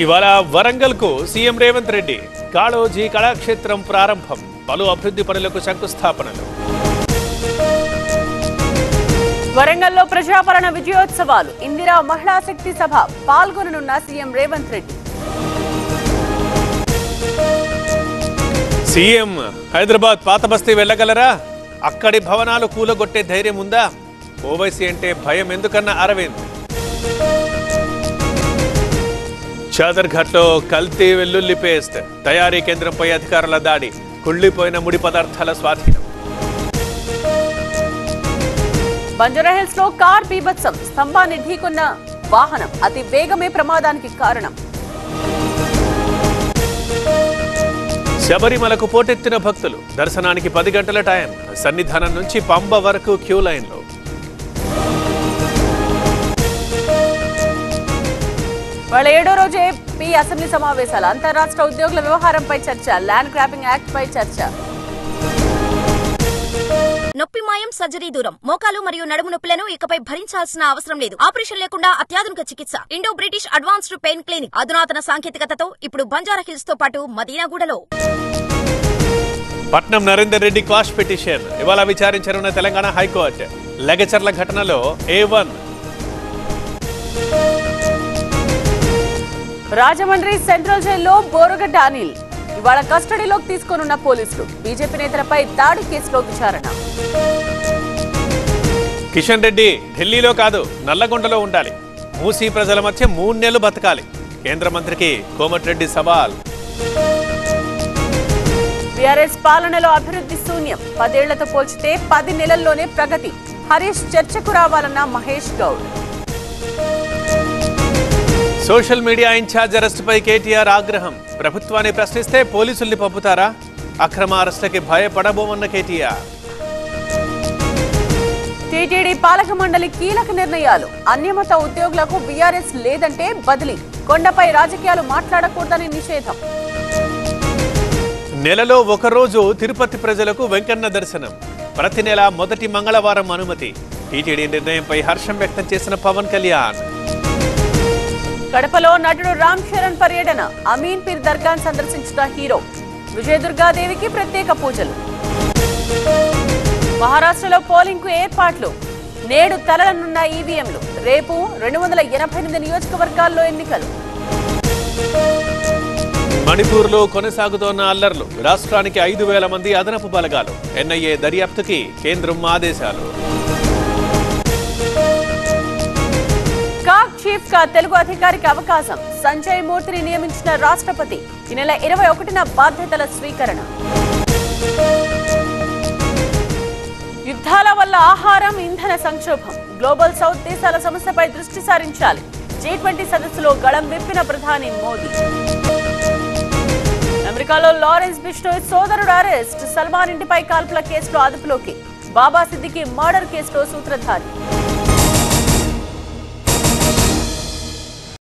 ఇవాళ వరంగల్కు సీఎం రేవంత్ రెడ్డి కాళోజీ కళాక్షేత్రం ప్రారంభం, పలు అభివృద్ధి పనులకు శంకుస్థాపనలు. వరంగల్లో ప్రజాపాలన విజయోత్సవాలు, ఇందిరా మహిళా శక్తి సభ పాల్గొననున్న సీఎం రేవంత్ రెడ్డి. సీఎం హైదరాబాద్ పాత బస్తీ వెళ్ళగలరా? అక్కడి భవనాలు కూలగొట్టే ధైర్యం ఉందా? ఓవైసీ అంటే భయం ఎందుకన్న అరవింద్. చాదర్ఘాట్లో కల్తీ వెల్లుల్లి పేస్ట్ తయారీ కేంద్రంపై అధికారుల దాడి, కుళ్లిపోయిన ముడి పదార్థాల స్వాధీనం. బంజారాహిల్స్ లో కార్ బీభత్సం, స్తంభాన్ని ఢీకొన్న వాహనం, అతి వేగమే ప్రమాదానికి కారణం. శబరిమలకు పోటెత్తిన భక్తులు, దర్శనానికి 10 గంటల టైం, సన్నిధానం నుంచి పంబ వరకు క్యూ లైన్లో. వాళ్ళ 7వ రోజు ఏపీ అసెంబ్లీ సమావేశాలు, అంతర్రాష్ట్ర ఉద్యోగుల వ్యవహారంపై చర్చ, ల్యాండ్ గ్రాబింగ్ యాక్ట్ పై చర్చ. నొప్పి మాయం, సర్జరీ దూరం. మోకాలు మరియు నడుము నొప్పులను ఇకపై భరించాల్సిన అవసరం లేదు. ఆపరేషన్ లేకుండా అత్యాధునిక చికిత్స. Indo British advanced pain clinic అధునాతన సాంకేతికతతో ఇప్పుడు బంజారాహిల్స్ తో పాటు మదీనాగూడలో. పట్నం నరేందర్ రెడ్డి క్వాష్ పిటిషన్ ఇవాళ విచారించనున్న తెలంగాణ హైకోర్టు. లగచర్ల ఘటనలో A1. రాజమండ్రి సెంట్రల్ జైల్లో బోరగడ్డ అనిల్ ఇవాళ కస్టడీలోకి తీసుకోనున్న పోలీసులు. బీజేపీ నేతలపై దాడి కేసులో విచారణ. కిషన్ రెడ్డి ఢిల్లీలో కాదు, నల్లగొండలో ఉండాలి. మూసీ ప్రజల మధ్య 3 నెలలు బతకాలి. కేంద్ర మంత్రికి కోమటిరెడ్డి సవాల్. బీఆర్ఎస్ పాలనలో అభివృద్ధి శూన్యం, 10 ఏళ్లతో పోల్చితే 10 నెలల్లోనే ప్రగతి. హరీష్ చర్చకు రావాలన్న Mahesh Goud. Social media in-charge అరెస్టుపై కేటీఆర్ ఆగ్రహం. ప్రభుత్వాన్ని ప్రశ్నిస్తే పోలీసుల్ని పంపుతారా? అక్రమ అరెస్టులకి భయపడబోమన్న కేటీఆర్. టీటీడీ పాలక మండలి కీలక నిర్ణయాలు, అన్యమత ఉద్యోగులకు బీఆర్ఎస్ లేదంటే బదిలీ, కొండపై రాజకీయాలు మాట్లాడకూడదని నిషేధం. నెలలో 1 రోజు తిరుపతి ప్రజలకు వెంకన్న దర్శనం, ప్రతి నెల మొదటి మంగళవారం అనుమతి. టీటీడీ నిర్ణయంపై హర్షం వ్యక్తం చేసిన పవన్ కళ్యాణ్. కడపలో నటుడు రామ్ చరణ్ పర్యటన, అమీన్ పీర్ దర్గాను సందర్శించిన హీరో. విజయదుర్గాదేవికి ప్రత్యేక పూజలు. మహారాష్ట్రలో పోలింగ్ కు ఏర్పాట్లు, నేడు తరలనున్న ఈవీఎంలు, రేపు 288 నియోజకవర్గాల్లో ఎన్నికలు. మణిపూర్లో కొనసాగుతోన్న అల్లర్లు, రాష్ట్రానికి 5,000 మంది అదనపు బలగాలు. ఎన్ఐఏ దర్యాప్తుకి కేంద్రం ఆదేశాలు. కాగ్ చీఫ్ గా తెలుగు అధికారికి అవకాశం, సంజయ్ మూర్తిని నియమించిన రాష్ట్రపతి. ఈ నెల 21న బాధ్యతల స్వీకరణ. యుద్ధాల వల్ల ఆహారం, ఇంధన సంక్షోభం, గ్లోబల్ సౌత్ దేశాల సమస్యపై దృష్టి సారించాలి. G20 సదస్సులో గళం విప్పిన ప్రధాని మోదీ. అమెరికాలో లారెన్స్ బిష్నోయ్ సోదరుడు అరెస్ట్, సల్మాన్ ఇంటిపై కాల్పుల కేసులో అదుపులోకి. బాబా సిద్దికి మర్డర్ కేసులో సూత్రధారి.